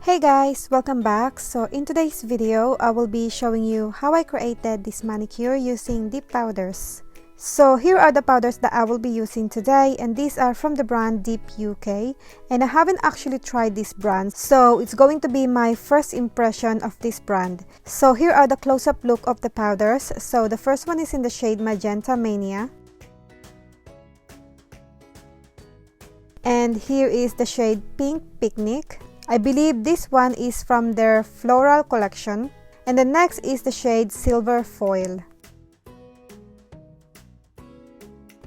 Hey guys, welcome back. So in today's video, I will be showing you how I created this manicure using dip powders. So here are the powders that I will be using today, and these are from the brand Dip UK, and I haven't actually tried this brand, so it's going to be my first impression of this brand. So here are the close-up look of the powders. So the first one is in the shade Magenta Mania. And here is the shade Pink Picnic. I believe this one is from their Floral collection. And the next is the shade Silver Foil.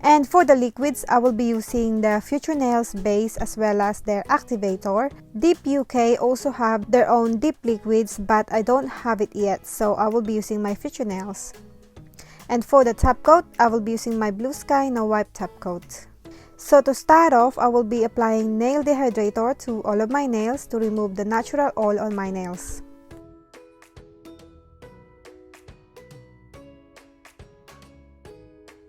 And for the liquids, I will be using the Future Nails base as well as their activator. Dip UK also have their own dip liquids, but I don't have it yet, so I will be using my Future Nails. And for the top coat, I will be using my Blue Sky No Wipe top coat. So to start off, I will be applying nail dehydrator to all of my nails to remove the natural oil on my nails.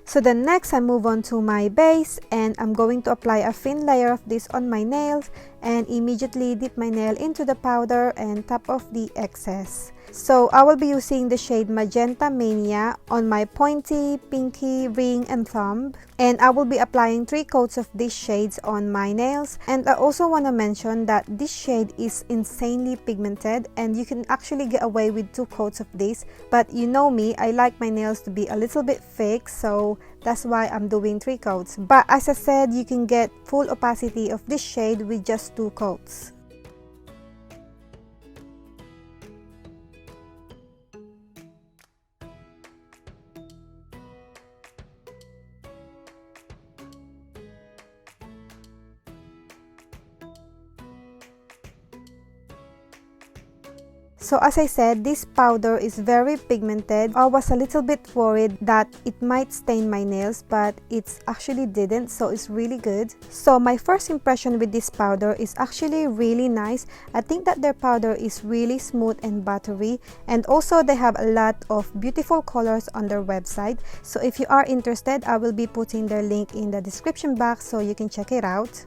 So then next I move on to my base, and I'm going to apply a thin layer of this on my nails and immediately dip my nail into the powder and top off the excess. So I will be using the shade Magenta Mania on my pointy, pinky, ring and thumb, and I will be applying 3 coats of these shades on my nails. And I also want to mention that this shade is insanely pigmented, and you can actually get away with 2 coats of this, but you know me, I like my nails to be a little bit thick, so that's why I'm doing 3 coats. But as I said, you can get full opacity of this shade with just 2 coats. So as I said, this powder is very pigmented. I was a little bit worried that it might stain my nails, but it actually didn't, so it's really good. So my first impression with this powder is actually really nice. I think that their powder is really smooth and buttery, and also they have a lot of beautiful colors on their website. So if you are interested, I will be putting their link in the description box so you can check it out.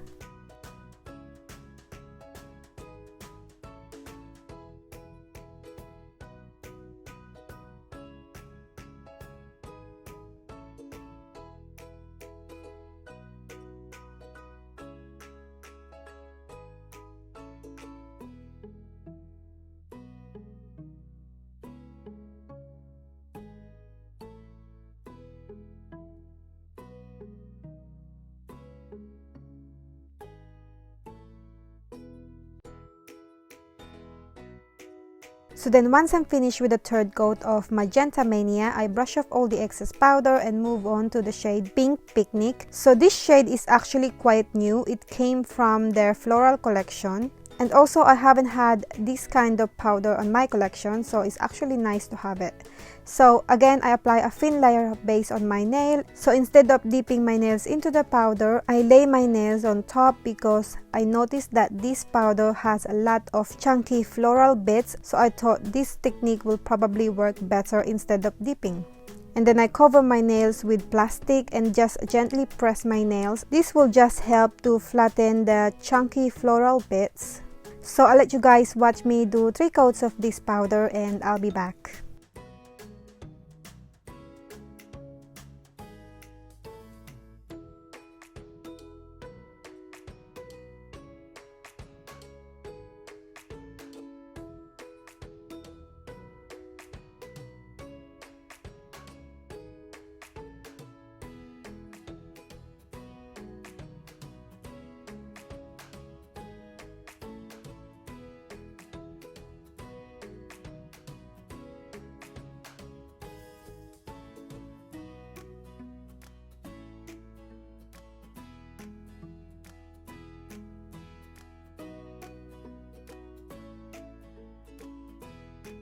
So then once I'm finished with the 3rd coat of Magenta Mania, I brush off all the excess powder and move on to the shade Pink Picnic. So this shade is actually quite new. It came from their Floral collection. And also I haven't had this kind of powder on my collection, so it's actually nice to have it. So again, I apply a thin layer of base on my nail. So instead of dipping my nails into the powder, I lay my nails on top because I noticed that this powder has a lot of chunky floral bits. So I thought this technique will probably work better instead of dipping. And then I cover my nails with plastic and just gently press my nails. This will just help to flatten the chunky floral bits. So I'll let you guys watch me do 3 coats of this powder and I'll be back.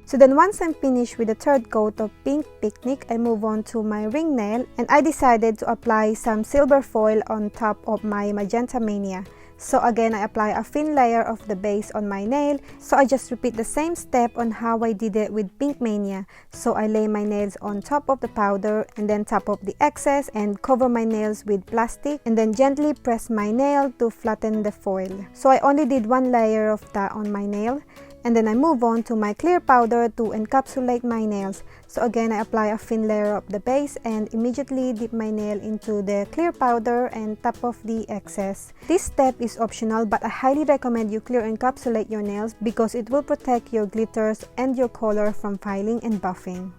So then once I'm finished with the 3rd coat of Pink Picnic, I move on to my ring nail, and I decided to apply some silver foil on top of my Magenta Mania. So again, I apply a thin layer of the base on my nail. So I just repeat the same step on how I did it with Pink Mania. So I lay my nails on top of the powder and then top up the excess and cover my nails with plastic and then gently press my nail to flatten the foil. So I only did one layer of that on my nail. And then I move on to my clear powder to encapsulate my nails. So again, I apply a thin layer of the base and immediately dip my nail into the clear powder and top off the excess. This step is optional, but I highly recommend you clear encapsulate your nails because it will protect your glitters and your color from filing and buffing.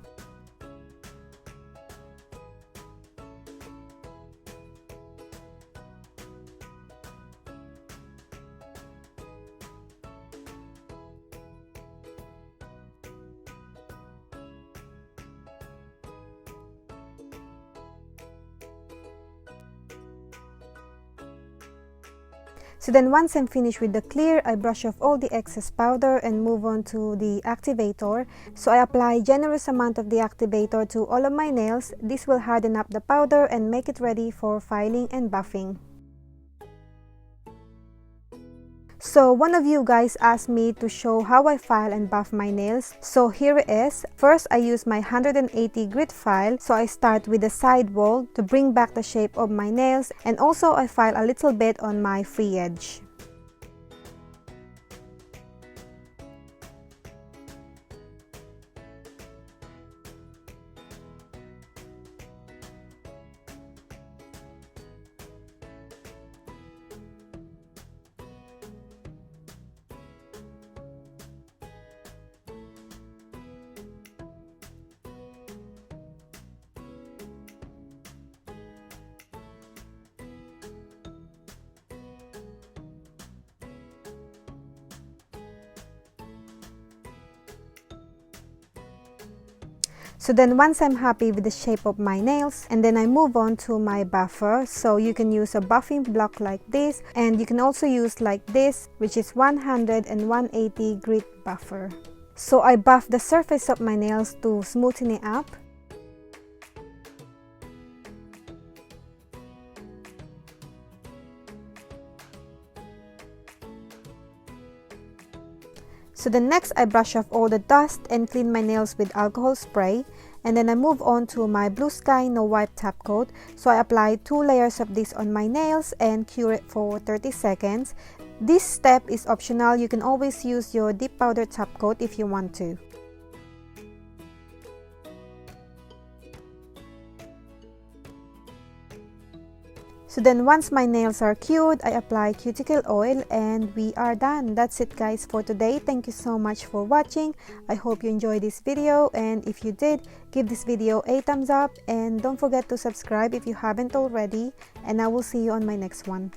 So then once I'm finished with the clear, I brush off all the excess powder and move on to the activator. So I apply generous amount of the activator to all of my nails. This will harden up the powder and make it ready for filing and buffing. So one of you guys asked me to show how I file and buff my nails. So here it is. First, I use my 180 grit file. So I start with the side wall to bring back the shape of my nails, and also I file a little bit on my free edge. So then once I'm happy with the shape of my nails, and then I move on to my buffer. So you can use a buffing block like this, and you can also use like this, which is 100 and 180 grit buffer. So I buff the surface of my nails to smoothen it up. So then next I brush off all the dust and clean my nails with alcohol spray, and then I move on to my Blue Sky No Wipe top coat. So I apply 2 layers of this on my nails and cure it for 30 seconds. This step is optional. You can always use your dip powder top coat if you want to. So then once my nails are cured, I apply cuticle oil and we are done. That's it guys for today. Thank you so much for watching. I hope you enjoyed this video, and if you did, give this video a thumbs up and don't forget to subscribe if you haven't already, and I will see you on my next one.